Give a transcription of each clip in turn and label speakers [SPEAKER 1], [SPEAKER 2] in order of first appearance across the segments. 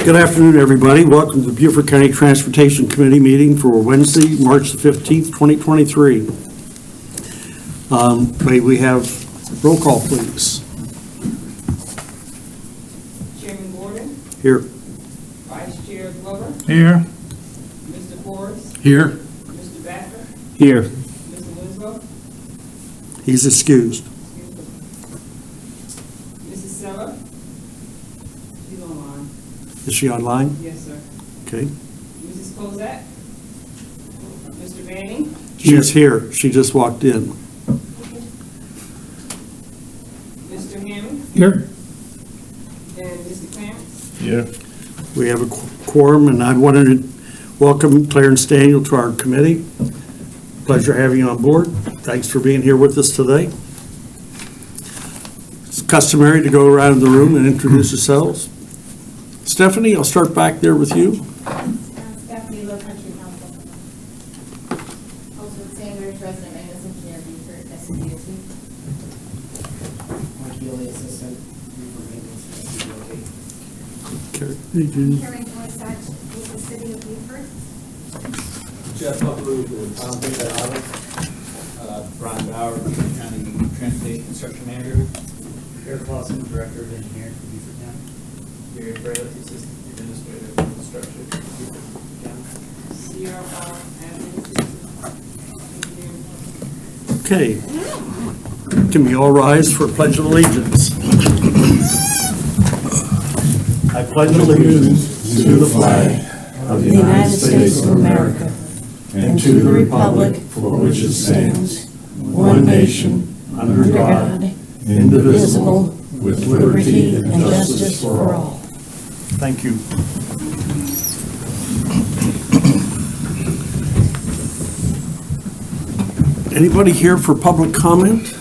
[SPEAKER 1] Good afternoon, everybody. Welcome to the Beaufort County Transportation Committee meeting for Wednesday, March the 15th, 2023. May we have roll call, please?
[SPEAKER 2] Chairman Gordon,
[SPEAKER 1] Here.
[SPEAKER 2] Vice Chair Glover,
[SPEAKER 3] Here.
[SPEAKER 2] Mr. Forrest,
[SPEAKER 1] Here.
[SPEAKER 2] Mr. Backer,
[SPEAKER 1] Here.
[SPEAKER 2] Mr. Winslow,
[SPEAKER 1] He's excused.
[SPEAKER 2] Mrs. Seller. She's online.
[SPEAKER 1] Is she online?
[SPEAKER 2] Yes, sir.
[SPEAKER 1] Okay.
[SPEAKER 2] Mrs. Kozak, Mr. Manning,
[SPEAKER 1] She's here. She just walked in.
[SPEAKER 2] Mr. Hammond,
[SPEAKER 3] Here.
[SPEAKER 2] and Mr. Clarence.
[SPEAKER 3] Here.
[SPEAKER 1] We have a quorum, and I wanted to welcome Clarence Daniel to our committee. Pleasure having you on board. Thanks for being here with us today. It's customary to go around the room and introduce yourselves. Stephanie, I'll start back there with you.
[SPEAKER 4] Stephanie, Low Country Council. Also Sanders, resident maintenance engineer, Beaufort, SCDOT.
[SPEAKER 5] Mike Healy, assistant, Beaufort maintenance, SCDOT.
[SPEAKER 4] Karen Boysach, with the city of Beaufort.
[SPEAKER 6] Jeff Buckley with Tom Big Auto. Brian Bauer, Beaufort County Transportation Construction Manager. Eric Clausen, Director of Engineering for Beaufort County. Gary Fraley, Assistant Administrator of Construction, Beaufort County.
[SPEAKER 2] Sierra Hall, admin assistant,
[SPEAKER 1] Okay. Can we all rise for a pledge of allegiance? I pledge allegiance
[SPEAKER 7] to the flag of the United States of America and to the republic for which it stands, one nation, under God, indivisible, with liberty and justice for all.
[SPEAKER 1] Thank you. Anybody here for public comment?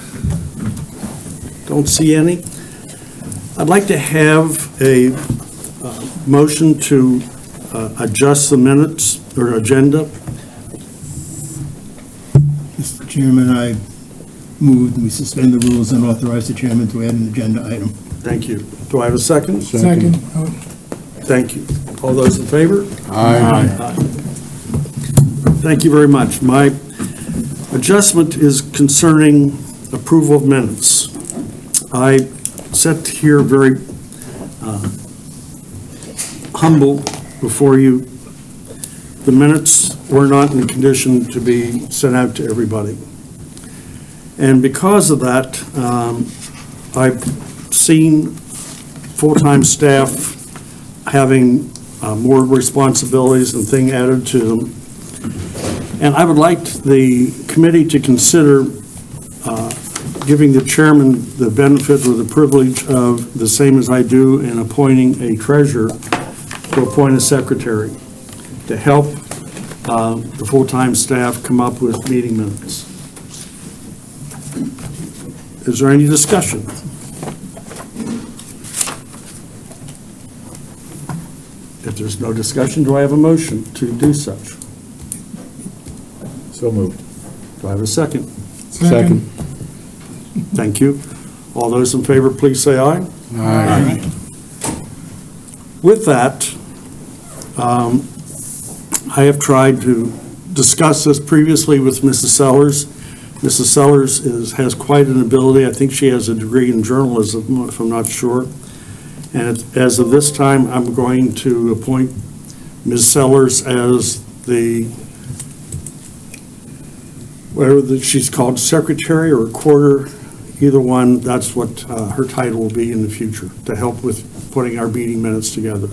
[SPEAKER 1] Don't see any. I'd like to have a motion to adjust the minutes or agenda.
[SPEAKER 3] Mr. Chairman, I move we suspend the rules and authorize the chairman to add an agenda item.
[SPEAKER 1] Thank you. Do I have a second?
[SPEAKER 3] Second.
[SPEAKER 1] Thank you. All those in favor?
[SPEAKER 7] Aye.
[SPEAKER 1] Thank you very much. My adjustment is concerning approval of minutes. I sat here very humble before you. The minutes were not in condition to be sent out to everybody. And because of that, I've seen full-time staff having more responsibilities and things added to them. And I would like the committee to consider giving the chairman the benefit or the privilege of the same as I do in appointing a treasurer to appoint a secretary to help the full-time staff come up with meeting minutes. Is there any discussion? If there's no discussion, do I have a motion to do such?
[SPEAKER 7] So moved.
[SPEAKER 1] Do I have a second?
[SPEAKER 7] Second.
[SPEAKER 1] Thank you. All those in favor, please say aye.
[SPEAKER 7] Aye.
[SPEAKER 1] With that, I have tried to discuss this previously with Mrs. Sellers. Mrs. Sellers has quite an ability. I think she has a degree in journalism, if I'm not sure. And as of this time, I'm going to appoint Ms. Sellers as the, whatever she's called, secretary or recorder, either one, that's what her title will be in the future, to help with putting our meeting minutes together.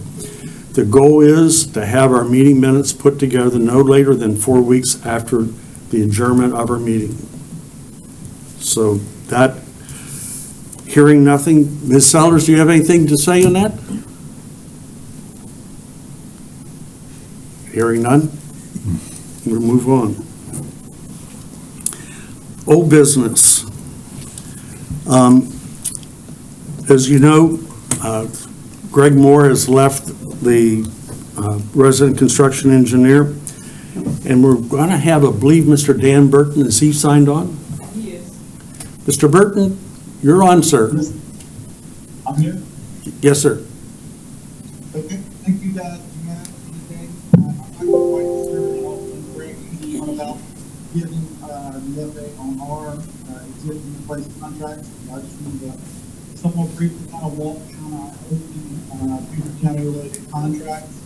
[SPEAKER 1] The goal is to have our meeting minutes put together no later than 4 weeks after the adjournment of our meeting. So that, hearing nothing, Ms. Sellers, do you have anything to say on that? Hearing none, we'll move on. Old business. As you know, Greg Moore has left the resident construction engineer, and we're going to have, I believe, Mr. Dan Burton. Is he signed on?
[SPEAKER 2] He is.
[SPEAKER 1] Mr. Burton, you're on, sir.
[SPEAKER 8] I'm here.
[SPEAKER 1] Yes, sir.
[SPEAKER 8] Okay, thank you. giving the update on our existing in-place contracts. I just wanted to somewhat briefly kind of walk down our open Beaufort County related contracts.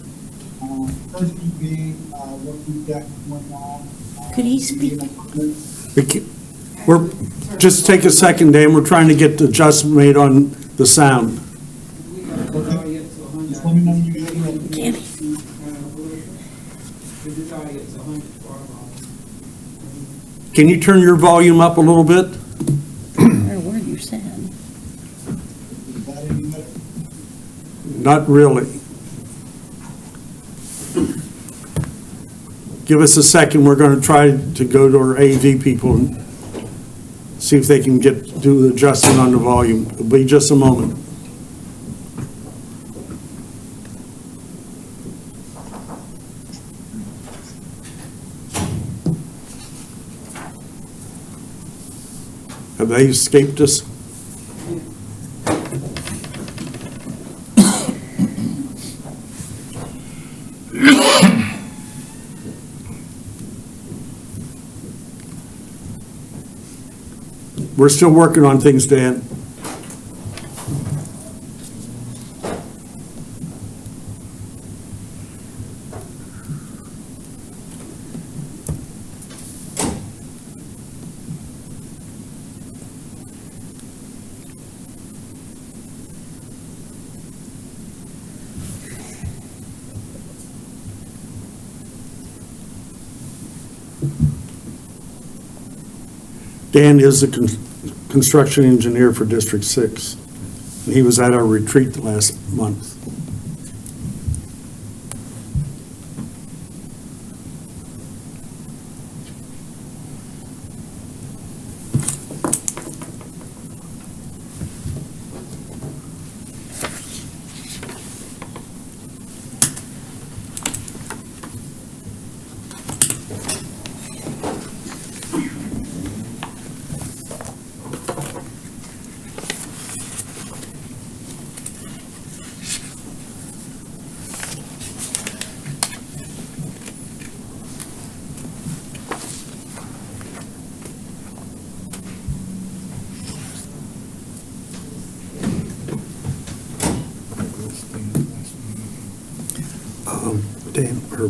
[SPEAKER 8] First one being what we've got going on.
[SPEAKER 7] Could he speak?
[SPEAKER 1] We're, just take a second, Dan, we're trying to get the adjustment made on the sound.
[SPEAKER 2] We are already up to 100.
[SPEAKER 8] Just let me know when you guys are ready.
[SPEAKER 7] Can't
[SPEAKER 2] This is already up to 100 for our volume.
[SPEAKER 1] Can you turn your volume up a little bit?
[SPEAKER 7] hear a word you said.
[SPEAKER 8] Is that any better?
[SPEAKER 1] Not really. Give us a second, we're gonna try to go to our AV people and see if they can do the adjustment on the volume. It'll be just a moment. Have they escaped us? We're still working on things, Dan. Dan is the construction engineer for District 6. And he was at our retreat last month. Dan, or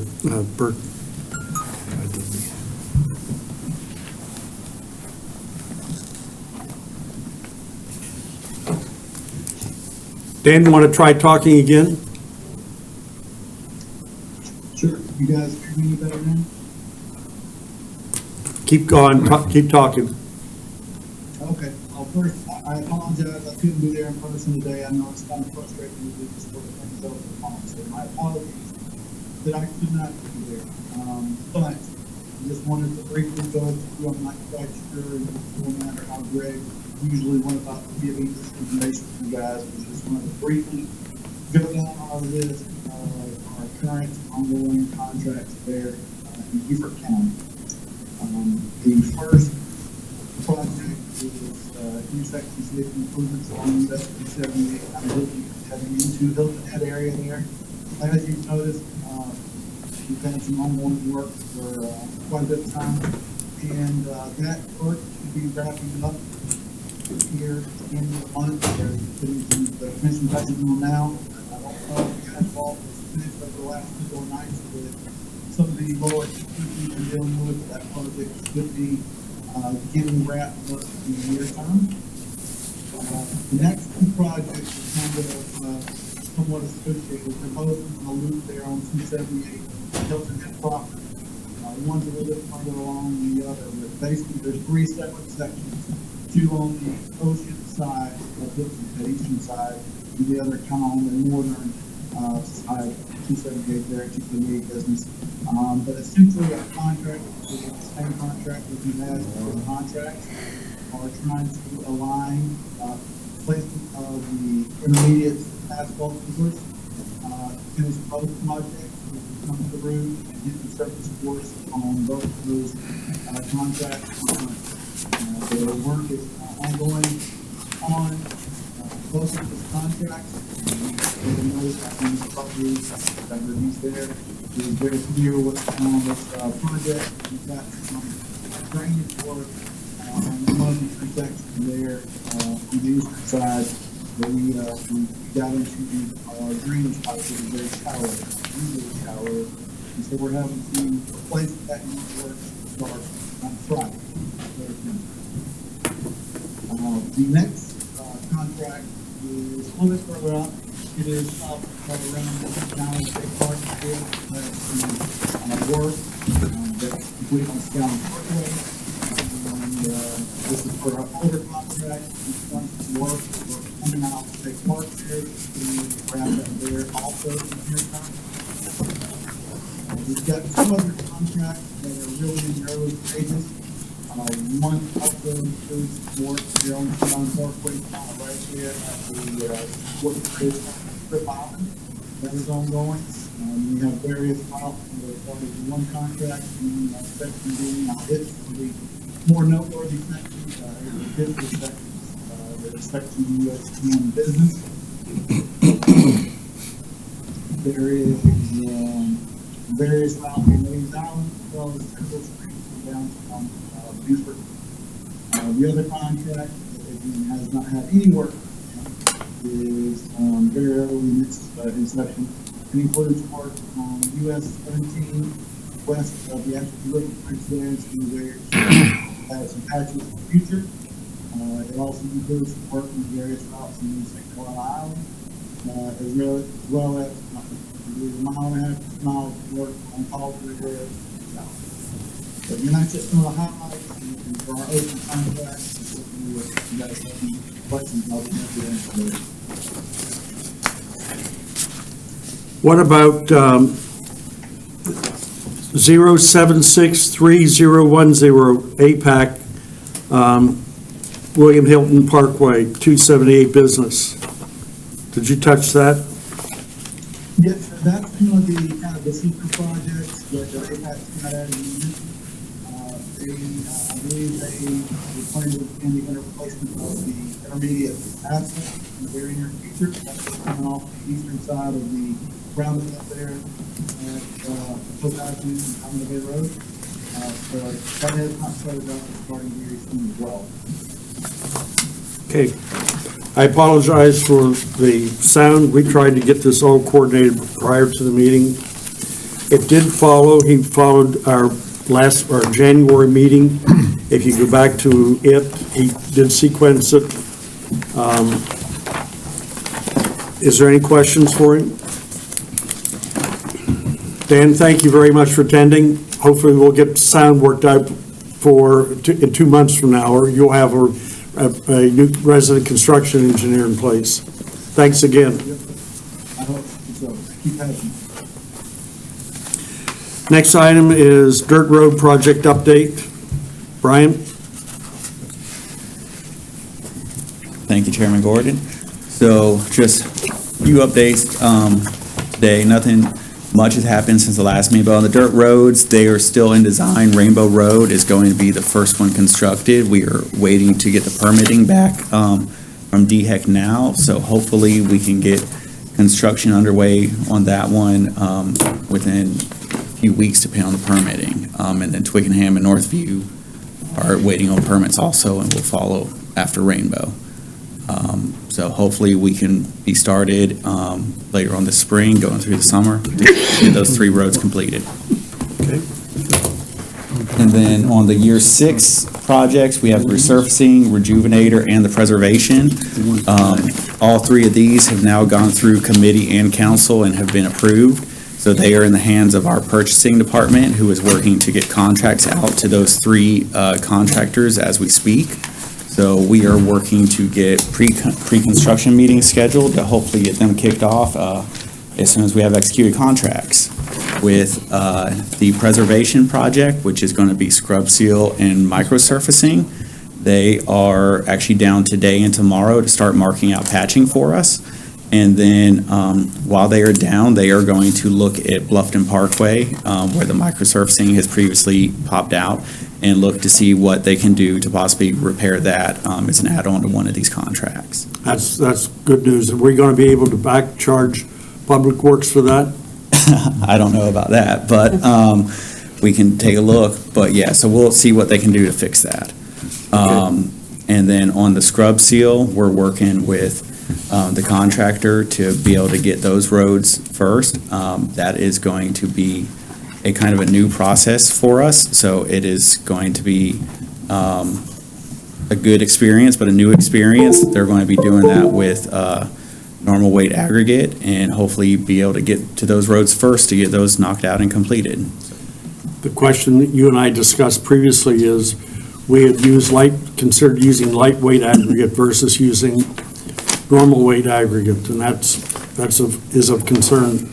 [SPEAKER 1] Bert. Dan, you want to try talking again?
[SPEAKER 8] Sure. You guys hear me better now?
[SPEAKER 1] Keep going, keep talking.
[SPEAKER 8] Okay. Well, first, I apologize. I couldn't be there in person today. I know it's kind of frustrating to do this sort of thing over the phone, so my apologies that I could not be there. But I just wanted to briefly go through. I'm not quite sure no matter how Greg usually went about giving this information to you guys. We just wanted to briefly go down our list of our current ongoing contracts there in Beaufort County. The first project is intersection safety improvements along US 278, kind of heading into Hilton Head area there. As you've noticed, we've had some ongoing work for quite a bit of time, and that work should be wrapping up here at the end of the month. They're putting the commission touches on now. I don't know if the asphalt was finished over the last couple of nights with some of the lower we've been dealing with. That project should be getting wrapped up in the near term. The next two projects are kind of somewhat associated. They're both in the loop there on 278 Hilton Head property. One's a little bit further along than the other, but basically there's three separate sections. Two on the ocean side of Hilton Head, eastern side, and the other kind of on the northern side, 278 there, 278 business. But essentially our contract, the same contract that we had for the contracts, are trying to align placement of the intermediate asphalt course, finish both projects, come through and hit the surface course on both of those contracts. The work is ongoing on both of those contracts. And those properties that are used there is very clear what's going on with this project. We've got some drainage work, on one of the intersections there, on the eastern side, that we got into, drainage pipe that was very shallow, usually shallow. And so we're having to replace that work to start on Friday. The next, contract is a little bit further up. It is up around the Down State Park area, work, that's complete on Scout Parkway. And, this is for our older contract, we've done some work, we're coming out to State Park there, we wrap up there also in here time. We've got two other contracts that are really in the early stages. One also includes work there on Scout Parkway, right there at the, what is Trip Island, that is ongoing. We have various files for one contract, and section B, it's the more noteworthy sections, business sections, that are section USDM business. There is, various files in Mays Island, as well as Central Street, down from, Beaufort. The other contract, that again, has not had any work, is, very early in its, inception. It includes work on US 17 west of the actual river bridge there, and some there, some patches in the future. It also includes work on various routes in St. Carolina Island, as well as a mile and a half, 2 miles of work on Falls River south. But that's just some of the highlights and for our open contracts. If you guys have any questions, I'll be happy to answer those.
[SPEAKER 1] What about 0763010 APAC, William Hilton Parkway, 278 Business? Did you touch that?
[SPEAKER 8] Yes, sir. That's one of the kind of the secret projects that APAC's got out of the I believe they were planning to begin the interreplacement of the intermediate asphalt in the very near future. That's coming off the eastern side of the roundabout there at Post Avenue and Common Bay Road. So that has not started up, starting very soon as well.
[SPEAKER 1] Okay. I apologize for the sound. We tried to get this all coordinated prior to the meeting. It did follow. He followed our January meeting. If you go back to it, he did sequence it. Is there any questions for him? Dan, thank you very much for attending. Hopefully we'll get sound worked out in 2 months from now, or you'll have a new resident construction engineer in place. Thanks again.
[SPEAKER 8] I hope so. Keep having.
[SPEAKER 1] Next item is Dirt Road Project Update. Brian?
[SPEAKER 9] Thank you, Chairman Gordon. So just a few updates today. Nothing much has happened since the last meeting, but on the dirt roads, they are still in design. Rainbow Road is going to be the first one constructed. We are waiting to get the permitting back from DHEC now, so hopefully we can get construction underway on that one within a few weeks, depending on the permitting. And then Twickenham and Northview are waiting on permits also, and will follow after Rainbow. So hopefully we can be started later on this spring, going through the summer, to get those 3 roads completed.
[SPEAKER 1] Okay.
[SPEAKER 9] And then on the year 6 projects, we have resurfacing, rejuvenator, and the preservation. All 3 of these have now gone through committee and council and have been approved. So they are in the hands of our purchasing department, who is working to get contracts out to those 3 contractors as we speak. So we are working to get pre-construction meetings scheduled to hopefully get them kicked off as soon as we have executed contracts. With the preservation project, which is going to be scrub seal and microsurfacing, they are actually down today and tomorrow to start marking out patching for us. And then while they are down, they are going to look at Bluffton Parkway, where the microsurfacing has previously popped out, and look to see what they can do to possibly repair that as an add-on to one of these contracts.
[SPEAKER 1] That's good news. Are we going to be able to back charge Public Works for that?
[SPEAKER 9] I don't know about that, but we can take a look. But yeah, so we'll see what they can do to fix that. And then on the scrub seal, we're working with the contractor to be able to get those roads first. That is going to be a kind of a new process for us, so it is going to be a good experience, but a new experience. They're going to be doing that with normal weight aggregate, and hopefully be able to get to those roads first to get those knocked out and completed.
[SPEAKER 1] The question that you and I discussed previously is, we had considered using lightweight aggregate versus using normal weight aggregate, and is of concern.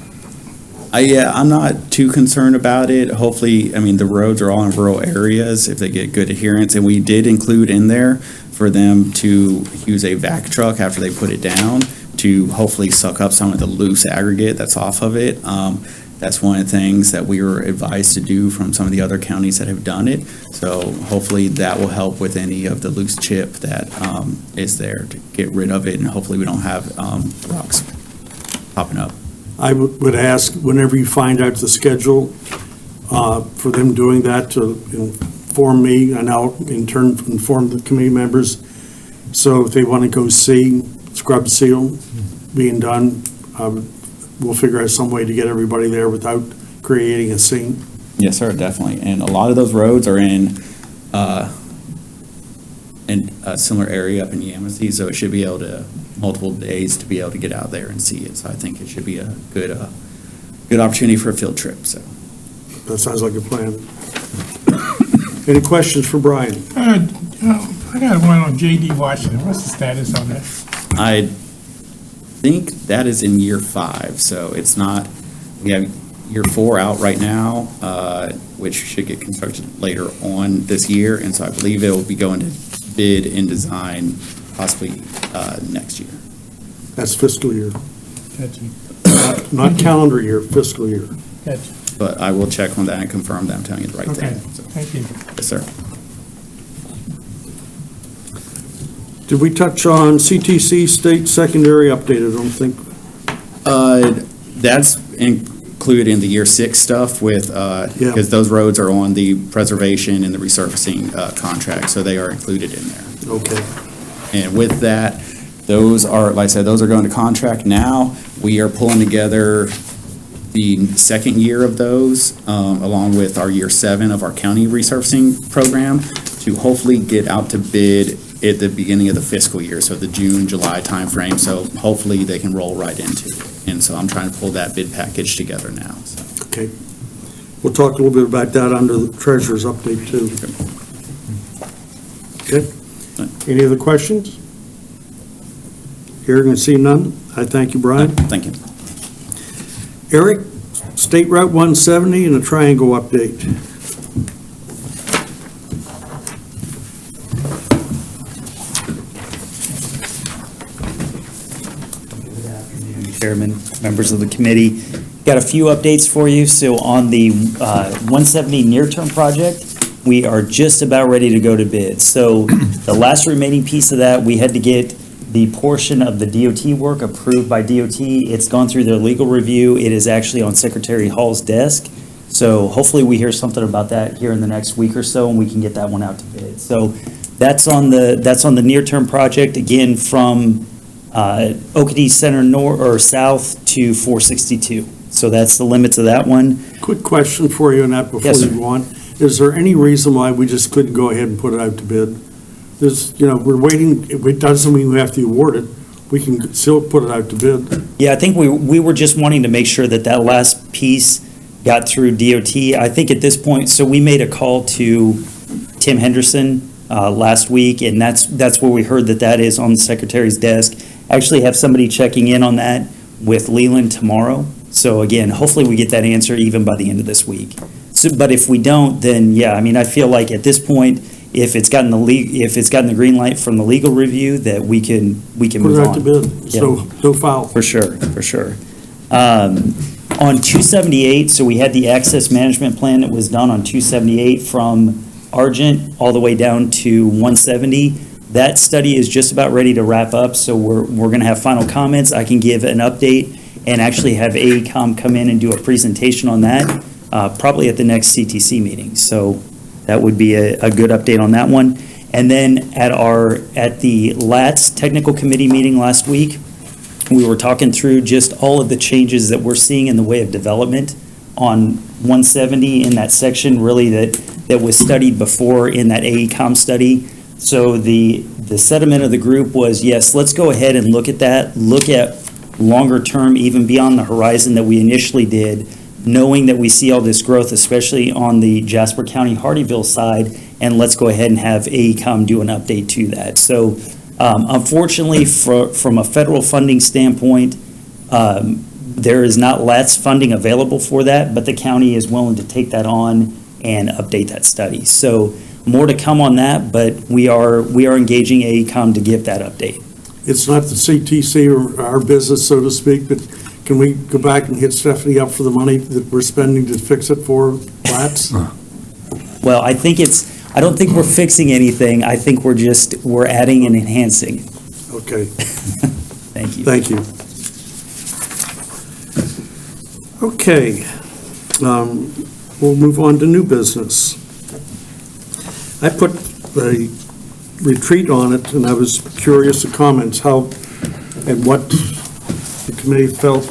[SPEAKER 9] Yeah, I'm not too concerned about it. Hopefully, I mean, the roads are all in rural areas if they get good adherence, and we did include in there for them to use a vac truck after they put it down to hopefully suck up some of the loose aggregate that's off of it. That's one of the things that we were advised to do from some of the other counties that have done it. So hopefully that will help with any of the loose chip that is there to get rid of it, and hopefully we don't have rocks popping up.
[SPEAKER 1] I would ask, whenever you find out the schedule, for them doing that, to inform me, and I'll in turn inform the committee members. So if they want to go see scrub seal being done, we'll figure out some way to get everybody there without creating a scene.
[SPEAKER 9] Yes, sir, definitely. And a lot of those roads are in a similar area up in Yamasee, so it should be able to, multiple days to be able to get out there and see it. So I think it should be a good opportunity for a field trip, so.
[SPEAKER 1] That sounds like a plan. Any questions for Brian?
[SPEAKER 2] I got one on J.D. Washington. What's the status on that?
[SPEAKER 9] I think that is in year 5, so it's not, we have year 4 out right now, which should get constructed later on this year, and so I believe it will be going to bid and design possibly next year.
[SPEAKER 1] That's fiscal year,
[SPEAKER 2] Gotcha.
[SPEAKER 1] not calendar year, fiscal year.
[SPEAKER 2] Gotcha.
[SPEAKER 9] But I will check on that and confirm that I'm telling you the right
[SPEAKER 2] Okay,
[SPEAKER 9] thing. So,
[SPEAKER 2] thank you.
[SPEAKER 9] yes, sir.
[SPEAKER 1] Did we touch on CTC state secondary update? I don't think.
[SPEAKER 9] That's included in the year 6 stuff with, because those roads are on the preservation and the resurfacing contract, so they are included in there.
[SPEAKER 1] Okay.
[SPEAKER 9] And with that, those are, like I said, those are going to contract now. We are pulling together the second year of those, along with our year 7 of our county resurfacing program, to hopefully get out to bid at the beginning of the fiscal year, so the June, July timeframe, so hopefully they can roll right into it. And so I'm trying to pull that bid package together now, so.
[SPEAKER 1] Okay. We'll talk a little bit about that under the treasurer's update too. Okay. Any other questions? Hearing and seeing none, I thank you, Brian.
[SPEAKER 9] Thank you.
[SPEAKER 1] Eric, State Route 170 and a triangle update.
[SPEAKER 10] Good afternoon, Chairman, members of the committee. Got a few updates for you. So on the 170 near-term project, we are just about ready to go to bid. So the last remaining piece of that, we had to get the portion of the DOT work approved by DOT. It's gone through their legal review. It is actually on Secretary Hall's desk. So hopefully we hear something about that here in the next week or so, and we can get that one out to bid. So that's on the near-term project, again, from Oakadee Center south to 462. So that's the limits of that one.
[SPEAKER 1] Quick question for you on that before
[SPEAKER 10] Yes,
[SPEAKER 1] you
[SPEAKER 10] sir.
[SPEAKER 1] go on. Is there any reason why we just couldn't go ahead and put it out to bid? There's, we're waiting, it doesn't mean we have to award it. We can still put it out to bid.
[SPEAKER 10] Yeah, I think we were just wanting to make sure that that last piece got through DOT. I think at this point, so we made a call to Tim Henderson last week, and that's where we heard that is on the secretary's desk. I actually have somebody checking in on that with Leland tomorrow. So again, hopefully we get that answer even by the end of this week. So, but if we don't, then yeah, I mean, I feel like at this point, if it's gotten the green light from the legal review, that we can
[SPEAKER 1] Put
[SPEAKER 10] move
[SPEAKER 1] it
[SPEAKER 10] on.
[SPEAKER 1] out to bid. So, no foul.
[SPEAKER 10] For sure. On 278, so we had the access management plan that was done on 278 from Argent all the way down to 170. That study is just about ready to wrap up, so we're going to have final comments. I can give an update and actually have AECom come in and do a presentation on that probably at the next CTC meeting. So that would be a good update on that one. And then at the LATS Technical Committee meeting last week, we were talking through just all of the changes that we're seeing in the way of development on 170 in that section, really that was studied before in that AECOM study. So the sentiment of the group was, yes, let's go ahead and look at that, look at longer term, even beyond the horizon that we initially did, knowing that we see all this growth, especially on the Jasper County Hardyville side, and let's go ahead and have AECOM do an update to that. So unfortunately, from a federal funding standpoint, there is not LATS funding available for that, but the county is willing to take that on and update that study. So more to come on that, but we are engaging AECOM to give that update.
[SPEAKER 1] It's not the CTC or our business, so to speak, but can we go back and hit Stephanie up for the money that we're spending to fix it for LATS?
[SPEAKER 10] Well, I don't think we're fixing anything. I think we're adding and enhancing.
[SPEAKER 1] Okay,
[SPEAKER 10] Thank you.
[SPEAKER 1] thank you. Okay, we'll move on to new business. I put the retreat on it, and I was curious of comments, how and what the committee felt,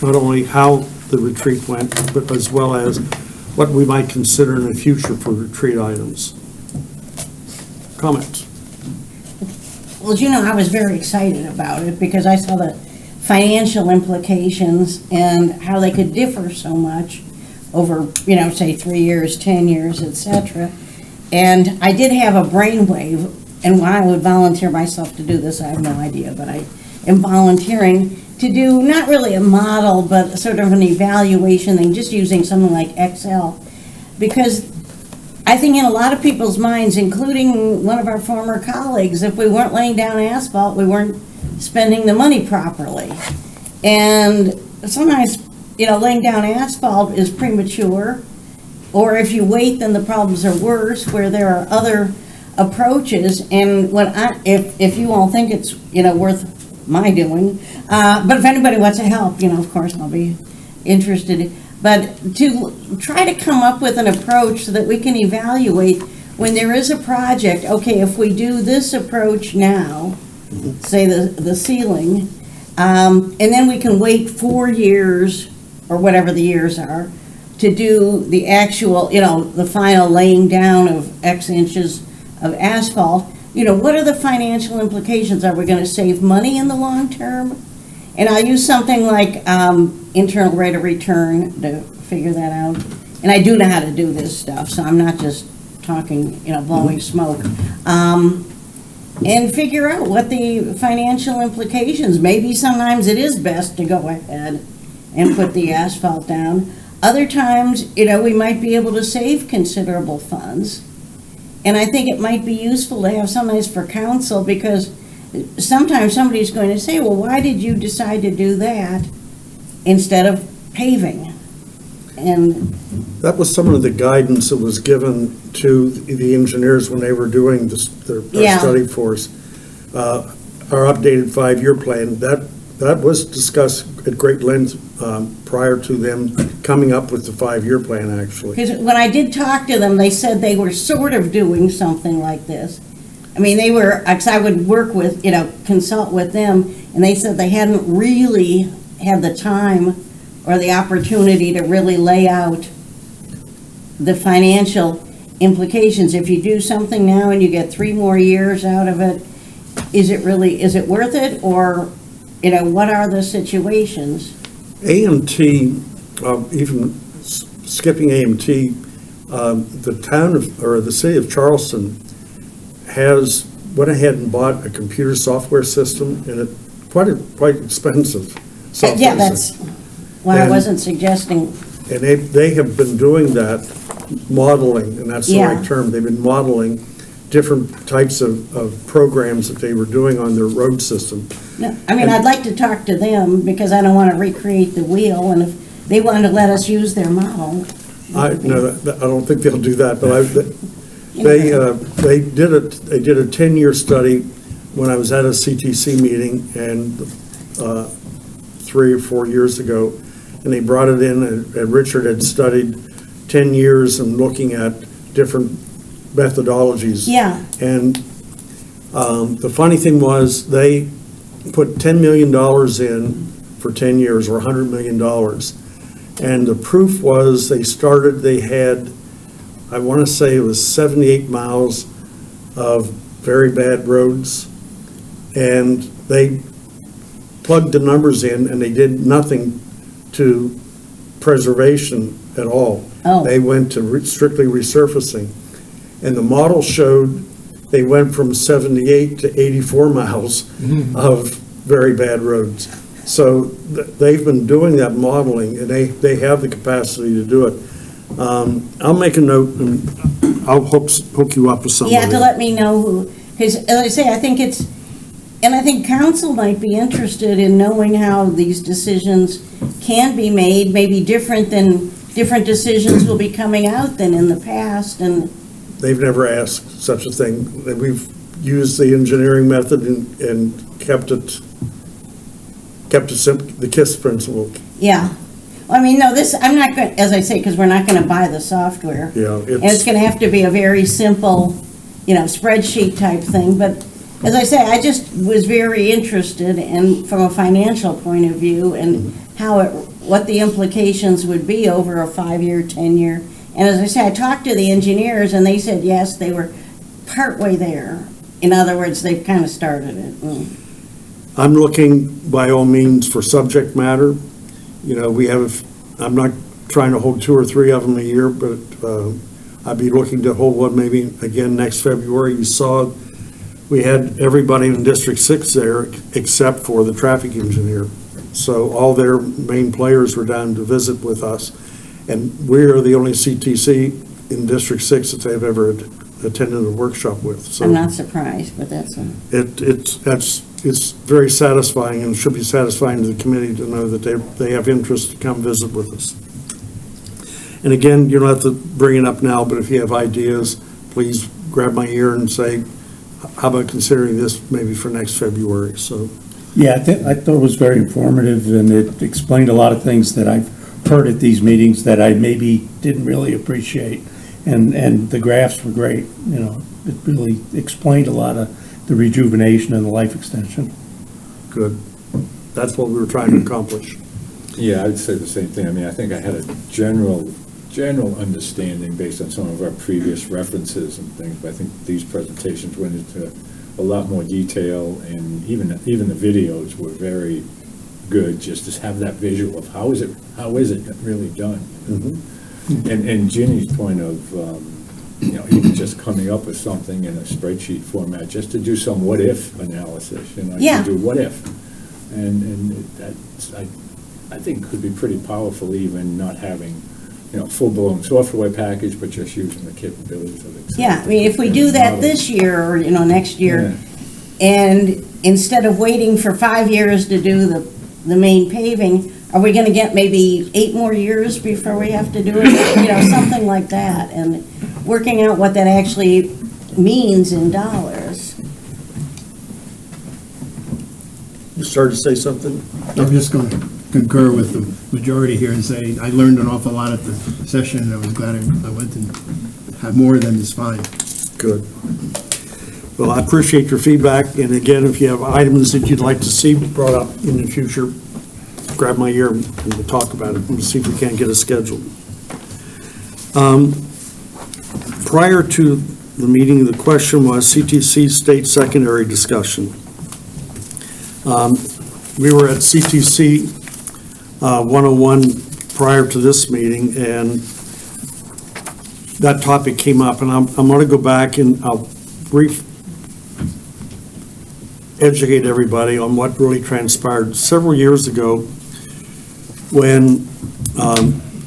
[SPEAKER 1] not only how the retreat went, but as well as what we might consider in the future for retreat items. Comments?
[SPEAKER 7] Well, I was very excited about it because I saw the financial implications and how they could differ so much over, say 3 years, 10 years, et cetera. And I did have a brainwave, and when I would volunteer myself to do this, I have no idea, but I am volunteering to do not really a model, but sort of an evaluation thing, just using something like Excel. Because I think in a lot of people's minds, including one of our former colleagues, if we weren't laying down asphalt, we weren't spending the money properly. And sometimes, laying down asphalt is premature, or if you wait, then the problems are worse, where there are other approaches. And if you all think it's, worth my doing, but if anybody wants to help, of course, I'll be interested. But to try to come up with an approach so that we can evaluate when there is a project, okay, if we do this approach now, say the ceiling, and then we can wait 4 years, or whatever the years are, to do the actual, the final laying down of X inches of asphalt. What are the financial implications? Are we going to save money in the long term? And I'll use something like internal rate of return to figure that out. And I do know how to do this stuff, so I'm not just talking, blowing smoke. And figure out what the financial implications. Maybe sometimes it is best to go ahead and put the asphalt down. Other times, we might be able to save considerable funds. And I think it might be useful to have sometimes for council, because sometimes somebody's going to say, well, why did you decide to do that instead of paving? And
[SPEAKER 1] That was some of the guidance that was given to the engineers when they were doing their
[SPEAKER 7] Yeah.
[SPEAKER 1] study for us. Our updated 5-year plan, that was discussed at great length prior to them coming up with the 5-year plan, actually.
[SPEAKER 7] because when I did talk to them, they said they were sort of doing something like this. I mean, they were, because I would work with, consult with them, and they said they hadn't really had the time or the opportunity to really lay out the financial implications. If you do something now and you get 3 more years out of it, is it worth it? Or, what are the situations?
[SPEAKER 1] A&T, even skipping A&T, the town of, or the city of Charleston went ahead and bought a computer software system, and it quite expensive software.
[SPEAKER 7] Yeah, that's why I
[SPEAKER 1] And-
[SPEAKER 7] wasn't suggesting,
[SPEAKER 1] And they have been doing that, modeling, and that's the
[SPEAKER 7] Yeah.
[SPEAKER 1] right term. They've been modeling different types of programs that they were doing on their road system.
[SPEAKER 7] no, I'd like to talk to them, because I don't want to recreate the wheel, and if they want to let us use their model.
[SPEAKER 1] I don't think they'll do that, but
[SPEAKER 7] you know,
[SPEAKER 1] they did a 10-year study when I was at a CTC meeting, and 3 or 4 years ago, and they brought it in, and Richard had studied 10 years and looking at different methodologies.
[SPEAKER 7] Yeah.
[SPEAKER 1] And the funny thing was, they put $10 million in for 10 years, or $100 million. And the proof was, they had, I want to say it was 78 miles of very bad roads. And they plugged the numbers in, and they did nothing to preservation at all.
[SPEAKER 7] Oh.
[SPEAKER 1] They went to strictly resurfacing. And the model showed they went from 78 to 84 miles of very bad roads. So they've been doing that modeling, and they have the capacity to do it. I'll make a note, and I'll hook you up with somebody.
[SPEAKER 7] You have to let me know who, because as I say, I think and I think council might be interested in knowing how these decisions can be made, maybe different decisions will be coming out than in the past, and
[SPEAKER 1] They've never asked such a thing. We've used the engineering method and kept it simple, the KISS principle.
[SPEAKER 7] yeah. I mean, no, I'm not going, as I say, because we're not going to buy the software.
[SPEAKER 1] Yeah,
[SPEAKER 7] And it's going to have to be a very simple, spreadsheet type thing, but as I say, I just was very interested in, from a financial point of view, and what the implications would be over a 5-year, 10-year. And as I say, I talked to the engineers, and they said, yes, they were partway there. In other words, they've kind of started it.
[SPEAKER 1] I'm looking, by all means, for subject matter. I'm not trying to hold 2 or 3 of them a year, but I'd be looking to hold one maybe again next February. You saw we had everybody in District 6 there except for the traffic engineer. So all their main players were down to visit with us. And we are the only CTC in District 6 that they've ever attended a workshop with. So
[SPEAKER 7] I'm not surprised, but that's
[SPEAKER 1] it's very satisfying, and should be satisfying to the committee to know that they have interest to come visit with us. And again, you don't have to bring it up now, but if you have ideas, please grab my ear and say, how about considering this maybe for next February? So,
[SPEAKER 3] Yeah, I thought it was very informative, and it explained a lot of things that I've heard at these meetings that I maybe didn't really appreciate. And the graphs were great, it really explained a lot of the rejuvenation and the life extension.
[SPEAKER 1] good. That's what we were trying to accomplish.
[SPEAKER 11] Yeah, I'd say the same thing. I mean, I think I had a general understanding based on some of our previous references and things, but I think these presentations went into a lot more detail, and even the videos were very good, just to have that visual of how is it really done. And Ginny's point of, even just coming up with something in a spreadsheet format, just to do some what-if analysis,
[SPEAKER 7] Yeah.
[SPEAKER 11] to do what-if. And that's, I think could be pretty powerful, even not having, full-blown software package, but just using the capabilities of it.
[SPEAKER 7] Yeah, I mean, if we do that this year, or, next year, and instead of waiting for 5 years to do the main paving, are we gonna get maybe 8 more years before we have to do it? Something like that, and working out what that actually means in dollars.
[SPEAKER 1] You started to say something?
[SPEAKER 3] I'm just going to concur with the majority here and say, I learned an awful lot at the session, and I was glad I went, and have more of them is fine.
[SPEAKER 1] Good. Well, I appreciate your feedback, and again, if you have items that you'd like to see brought up in the future, grab my ear and we'll talk about it and see if we can't get it scheduled. Prior to the meeting, the question was CTC state secondary discussion. We were at CTC 101 prior to this meeting, and that topic came up, and I'm going to go back and I'll educate everybody on what really transpired several years ago when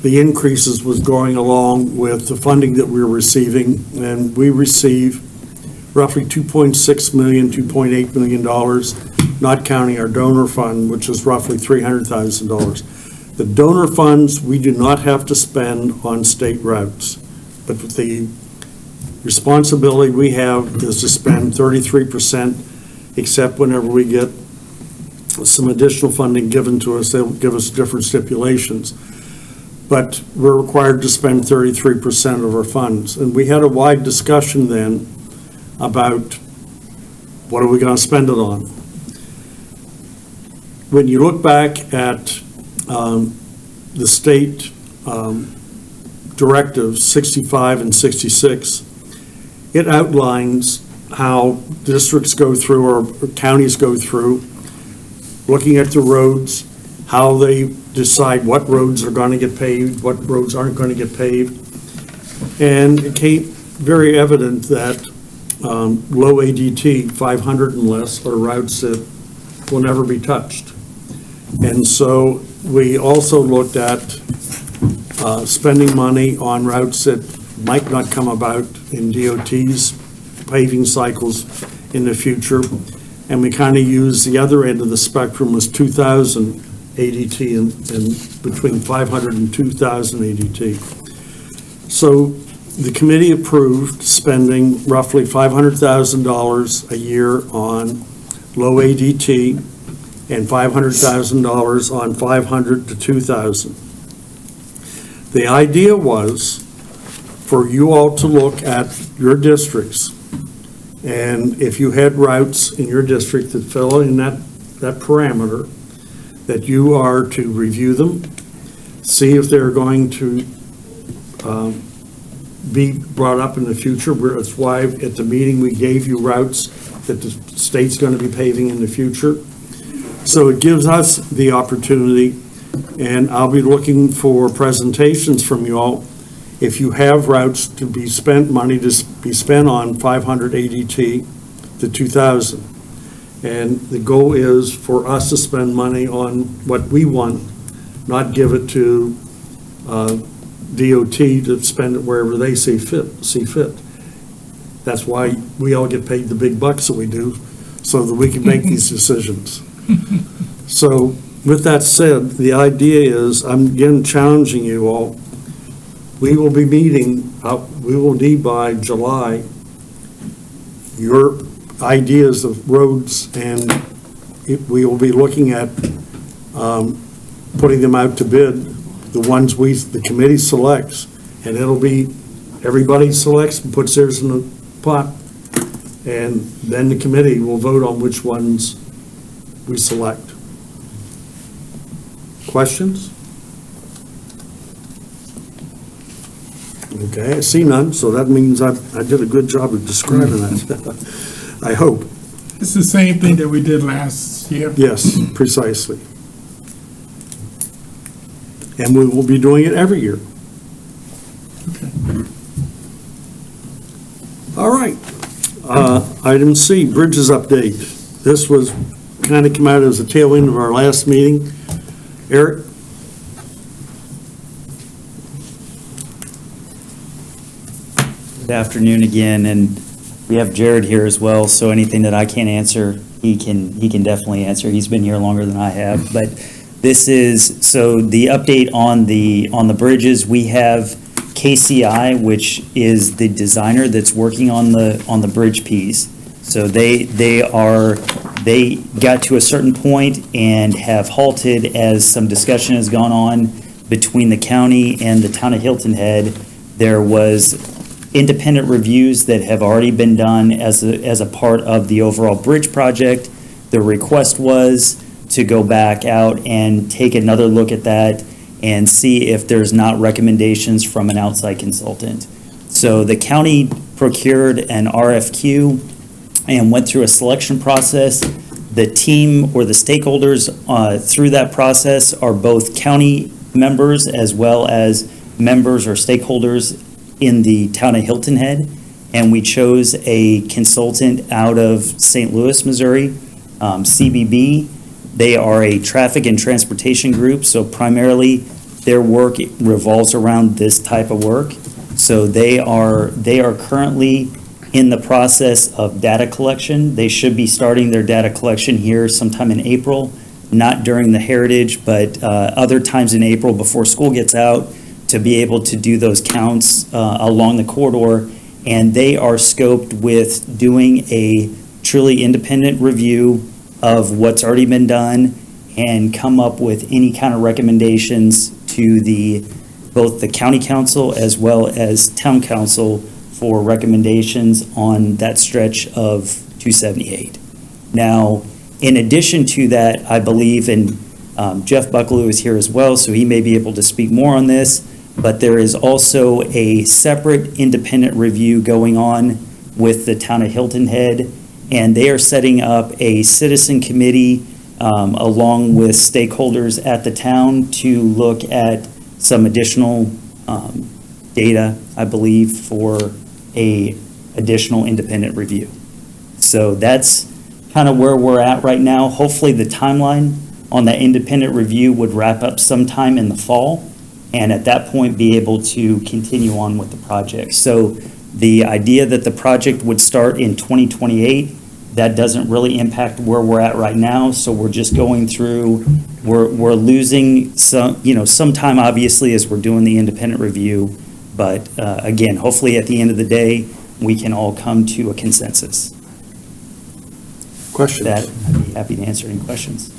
[SPEAKER 1] the increases was going along with the funding that we were receiving, and we receive roughly $2.6 million, $2.8 million, not counting our donor fund, which is roughly $300,000. The donor funds, we do not have to spend on state routes, but the responsibility we have is to spend 33%, except whenever we get some additional funding given to us. They'll give us different stipulations. But we're required to spend 33% of our funds. And we had a wide discussion then about what are we going to spend it on. When you look back at the state directives 65 and 66, it outlines how districts go through or counties go through, looking at the roads, how they decide what roads are going to get paved, what roads aren't going to get paved. And it became very evident that low ADT, 500 and less, are routes that will never be touched. And so we also looked at spending money on routes that might not come about in DOT's paving cycles in the future. And we kind of used the other end of the spectrum was 2,000 ADT and between 500 and 2,000 ADT. So the committee approved spending roughly $500,000 a year on low ADT and $500,000 on 500 to 2,000. The idea was for you all to look at your districts, and if you had routes in your district that fell in that parameter, that you are to review them, see if they're going to be brought up in the future. That's why at the meeting we gave you routes that the state's going to be paving in the future. So it gives us the opportunity, and I'll be looking for presentations from you all. If you have routes to be spent, money to be spent on 500 ADT to 2,000. And the goal is for us to spend money on what we want, not give it to DOT to spend it wherever they see fit. That's why we all get paid the big bucks that we do, so that we can make these decisions. So with that said, the idea is, I'm again challenging you all. We will be meeting, we will need by July your ideas of roads, and we will be looking at putting them out to bid, the ones the committee selects, and it'll be, everybody selects and puts theirs in the pot, and then the committee will vote on which ones we select. Questions? Okay, I see none, so that means I did a good job of describing that. I hope.
[SPEAKER 2] It's the same thing that we did last year.
[SPEAKER 1] Yes, precisely. And we will be doing it every year. All right. Item C, bridges update. This was kind of come out as a tail end of our last meeting. Eric?
[SPEAKER 10] Good afternoon again, and we have Jared here as well, so anything that I can't answer, he can definitely answer. He's been here longer than I have, but this is, so the update on the bridges, we have KCI, which is the designer that's working on the bridge piece. So they got to a certain point and have halted as some discussion has gone on between the county and the town of Hilton Head. There was independent reviews that have already been done as a part of the overall bridge project. The request was to go back out and take another look at that and see if there's not recommendations from an outside consultant. So the county procured an RFQ and went through a selection process. The team or the stakeholders through that process are both county members as well as members or stakeholders in the town of Hilton Head, and we chose a consultant out of St. Louis, Missouri, CBB. They are a traffic and transportation group, so primarily their work revolves around this type of work. So they are currently in the process of data collection. They should be starting their data collection here sometime in April, not during the Heritage, but other times in April before school gets out, to be able to do those counts along the corridor. And they are scoped with doing a truly independent review of what's already been done and come up with any kind of recommendations to both the county council as well as town council for recommendations on that stretch of 278. Now, in addition to that, I believe, and Jeff Buckaloo is here as well, so he may be able to speak more on this, but there is also a separate independent review going on with the town of Hilton Head, and they are setting up a citizen committee along with stakeholders at the town to look at some additional data, I believe, for a additional independent review. So that's kind of where we're at right now. Hopefully the timeline on that independent review would wrap up sometime in the fall, and at that point be able to continue on with the project. So the idea that the project would start in 2028, that doesn't really impact where we're at right now. So we're just going through, we're losing some time obviously as we're doing the independent review. But again, hopefully at the end of the day, we can all come to a consensus.
[SPEAKER 1] Questions?
[SPEAKER 10] That, I'd be happy to answer any questions.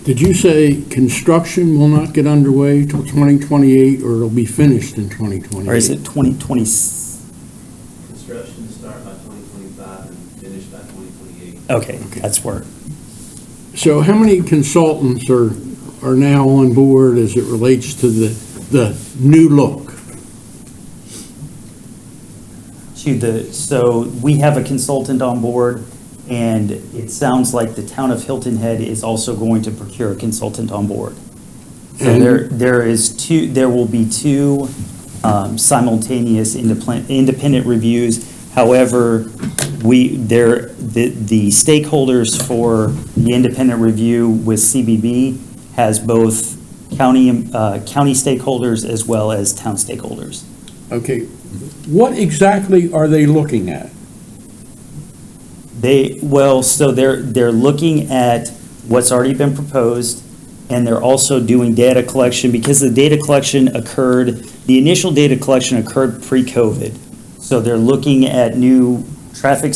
[SPEAKER 12] Did you say construction will not get underway till 2028, or it'll be finished in 2028?
[SPEAKER 10] Or is it 2020?
[SPEAKER 6] Construction start by 2025 and finish by 2028.
[SPEAKER 10] Okay, that's where.
[SPEAKER 12] So how many consultants are now on board as it relates to the new look?
[SPEAKER 10] So we have a consultant on board, and it sounds like the town of Hilton Head is also going to procure a consultant on board. So
[SPEAKER 12] And-
[SPEAKER 10] there will be two simultaneous independent reviews. However, the stakeholders for the independent review with CBB has both county stakeholders as well as town stakeholders.
[SPEAKER 12] Okay, what exactly are they looking at?
[SPEAKER 10] So they're looking at what's already been proposed, and they're also doing data collection, because the initial data collection occurred pre-COVID. So they're looking at new traffic,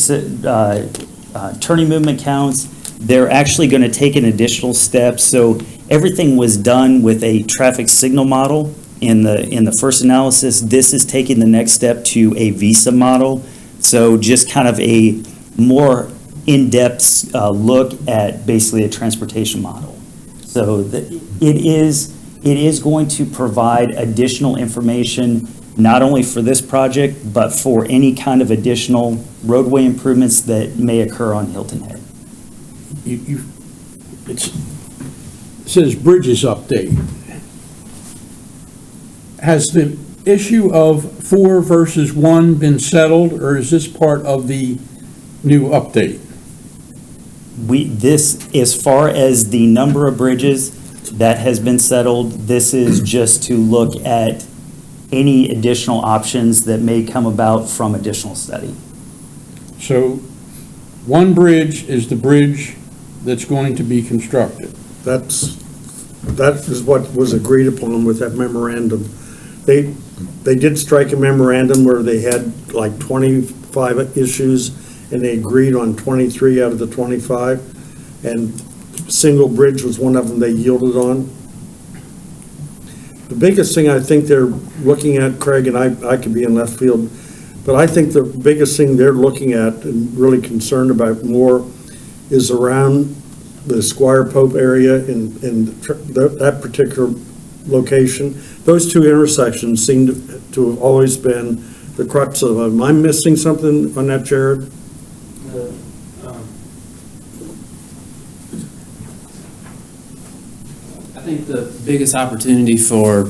[SPEAKER 10] turning movement counts. They're actually going to take an additional step. So everything was done with a traffic signal model in the first analysis. This is taking the next step to a VISA model. So just kind of a more in-depth look at basically a transportation model. So it is going to provide additional information, not only for this project, but for any kind of additional roadway improvements that may occur on Hilton Head.
[SPEAKER 12] It says bridges update. Has the issue of 4 versus 1 been settled, or is this part of the new update?
[SPEAKER 10] As far as the number of bridges, that has been settled. This is just to look at any additional options that may come about from additional study.
[SPEAKER 12] So, one bridge is the bridge that's going to be constructed.
[SPEAKER 1] That is what was agreed upon with that memorandum. They did strike a memorandum where they had like 25 issues, and they agreed on 23 out of the 25, and single bridge was one of them they yielded on. The biggest thing I think they're looking at, Craig, and I could be in left field, but I think the biggest thing they're looking at and really concerned about more is around the Squire Pope area in that particular location. Those two intersections seem to have always been the crux of, am I missing something on that, Jared?
[SPEAKER 13] I think the biggest opportunity for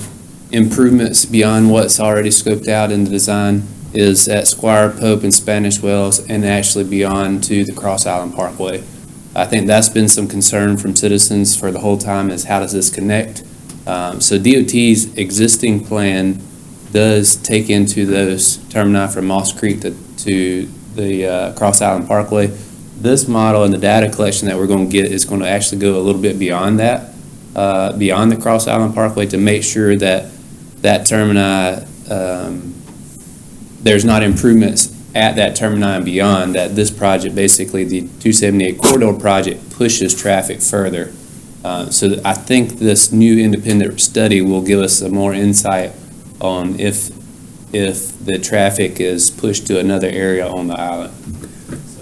[SPEAKER 13] improvements beyond what's already scoped out in the design is at Squire Pope and Spanish Wells, and actually beyond to the Cross Island Parkway. I think that's been some concern from citizens for the whole time, is how does this connect? So DOT's existing plan does take into those termini from Moss Creek to the Cross Island Parkway. This model and the data collection that we're going to get is going to actually go a little bit beyond that, beyond the Cross Island Parkway, to make sure that that termini, there's not improvements at that termini and beyond, that this project, basically the 278 corridor project, pushes traffic further. So I think this new independent study will give us some more insight on if the traffic is pushed to another area on the island.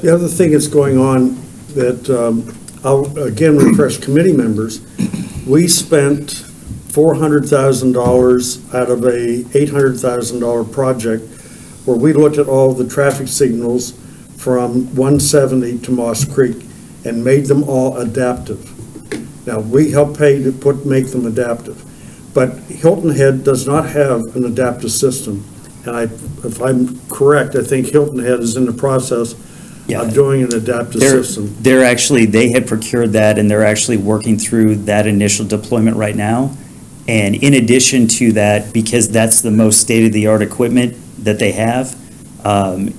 [SPEAKER 1] The other thing that's going on that, I'll again refresh committee members, we spent $400,000 out of a $800,000 project where we looked at all the traffic signals from 170 to Moss Creek and made them all adaptive. Now, we help pay to make them adaptive, but Hilton Head does not have an adaptive system. And if I'm correct, I think Hilton Head is in the process of doing an adaptive system.
[SPEAKER 10] They had procured that, and they're actually working through that initial deployment right now. And in addition to that, because that's the most state-of-the-art equipment that they have,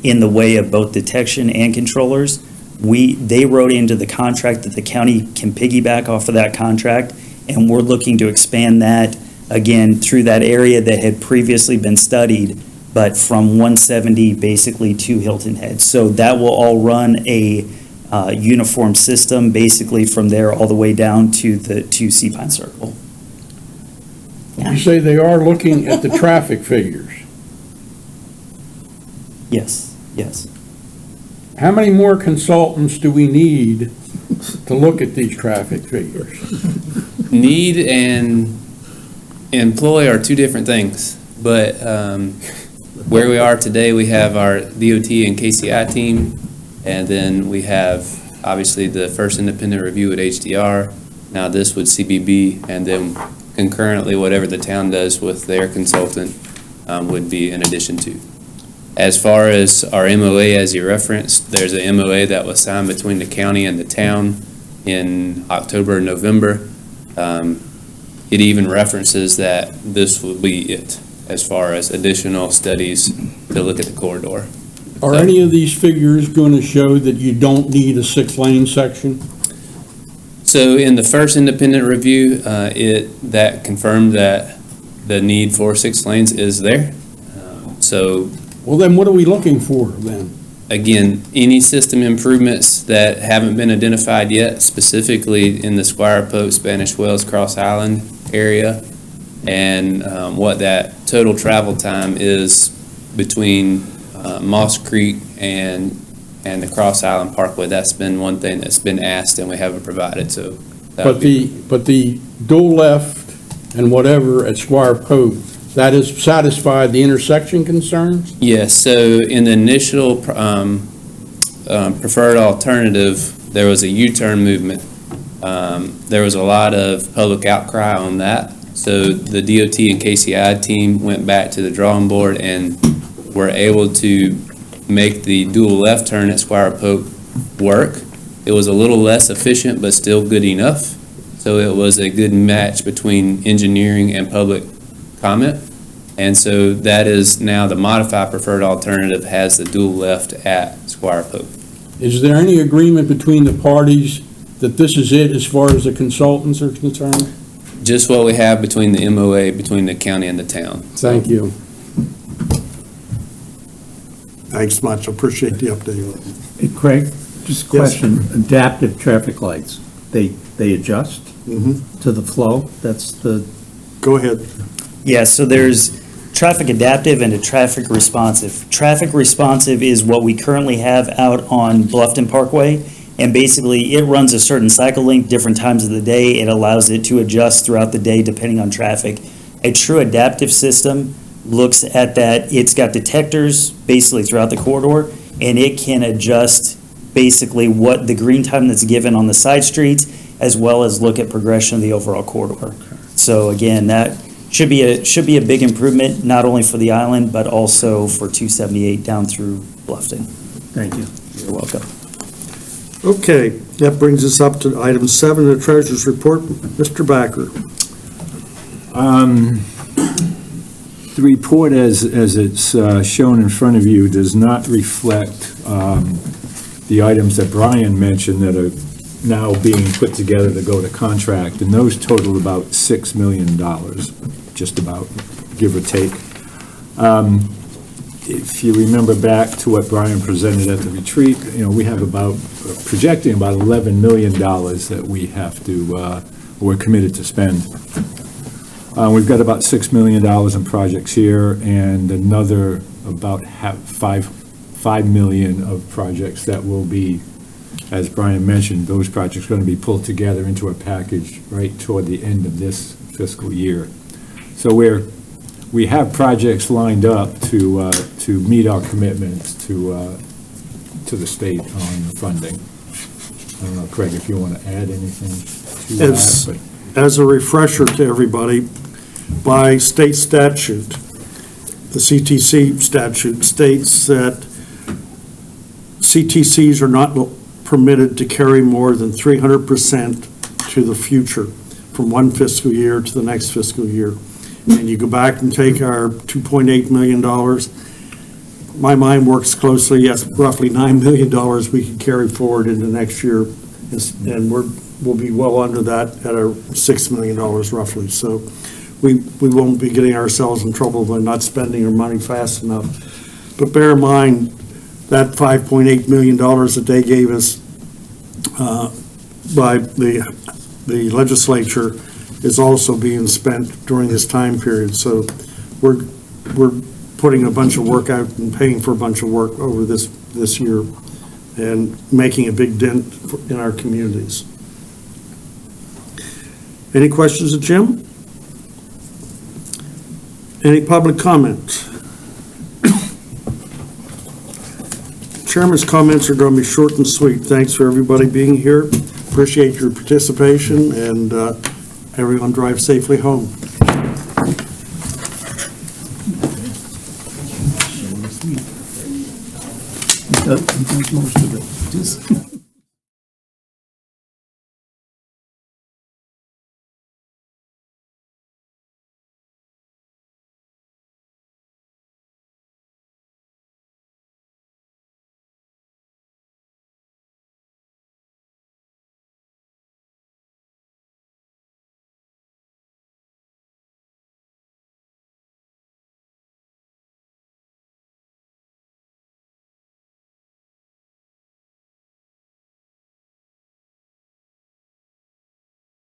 [SPEAKER 10] in the way of both detection and controllers, they wrote into the contract that the county can piggyback off of that contract, and we're looking to expand that, again, through that area that had previously been studied, but from 170 basically to Hilton Head. So that will all run a uniform system, basically from there all the way down to Sea Pine Circle.
[SPEAKER 12] You say they are looking at the traffic figures.
[SPEAKER 10] Yes.
[SPEAKER 12] How many more consultants do we need to look at these traffic figures?
[SPEAKER 13] Need and employ are two different things, but where we are today, we have our DOT and KCI team, and then we have obviously the first independent review at HDR. Now this would CBB, and then concurrently whatever the town does with their consultant would be in addition to. As far as our MOA, as you referenced, there's a MOA that was signed between the county and the town in October and November. It even references that this will be it as far as additional studies to look at the corridor.
[SPEAKER 12] Are any of these figures going to show that you don't need a 6-lane section?
[SPEAKER 13] So in the first independent review, that confirmed that the need for 6 lanes is there.
[SPEAKER 12] Well, then what are we looking for then?
[SPEAKER 13] Again, any system improvements that haven't been identified yet, specifically in the Squire Pope, Spanish Wells, Cross Island area, and what that total travel time is between Moss Creek and the Cross Island Parkway. That's been one thing that's been asked and we haven't provided, so.
[SPEAKER 12] But the dual left and whatever at Squire Pope, that has satisfied the intersection concerns?
[SPEAKER 13] Yes, so in the initial preferred alternative, there was a U-turn movement. There was a lot of public outcry on that. So the DOT and KCI team went back to the drawing board and were able to make the dual left turn at Squire Pope work. It was a little less efficient, but still good enough. So it was a good match between engineering and public comment. And so that is now the modified preferred alternative has the dual left at Squire Pope.
[SPEAKER 12] Is there any agreement between the parties that this is it as far as the consultants are concerned?
[SPEAKER 13] Just what we have between the MOA, between the county and the town.
[SPEAKER 12] Thank you.
[SPEAKER 1] Thanks much, appreciate the update.
[SPEAKER 3] Hey, Craig, just a question, adaptive traffic lights, they adjust to the flow? That's the...
[SPEAKER 1] Go ahead.
[SPEAKER 10] Yeah, so there's traffic adaptive and a traffic responsive. Traffic responsive is what we currently have out on Bluffton Parkway, and basically it runs a certain cycle length, different times of the day. It allows it to adjust throughout the day depending on traffic. A true adaptive system looks at that. It's got detectors basically throughout the corridor, and it can adjust basically what the green time that's given on the side streets, as well as look at progression of the overall corridor. So again, that should be a big improvement, not only for the island, but also for 278 down through Bluffton.
[SPEAKER 3] Thank you.
[SPEAKER 10] You're welcome.
[SPEAKER 1] Okay, that brings us up to item 7, the treasurer's report. Mr. Backer.
[SPEAKER 11] The report as it's shown in front of you does not reflect the items that Brian mentioned that are now being put together to go to contract, and those total about $6 million, just about, give or take. if you remember back to what Brian presented at the retreat, we have projecting about $11 million that we have to, we're committed to spend. We've got about $6 million in projects here and another about $5 million of projects that will be, as Brian mentioned, those projects are going to be pulled together into a package right toward the end of this fiscal year. So we have projects lined up to meet our commitments to the state on the funding. I don't know, Craig, if you want to add anything to that. But
[SPEAKER 1] As a refresher to everybody, by state statute, the CTC statute states that CTCs are not permitted to carry more than 300% to the future, from one fiscal year to the next fiscal year. And you go back and take our $2.8 million, my mind works closely, yes, roughly $9 million we can carry forward into next year. And we'll be well under that at our $6 million roughly. So we won't be getting ourselves in trouble by not spending our money fast enough. But bear in mind, that $5.8 million that they gave us by the legislature is also being spent during this time period. So we're putting a bunch of work out and paying for a bunch of work over this year and making a big dent in our communities. Any questions of Jim? Any public comment? Chairman's comments are going to be short and sweet. Thanks for everybody being here. Appreciate your participation, and everyone drive safely home.
[SPEAKER 3] He does most of it.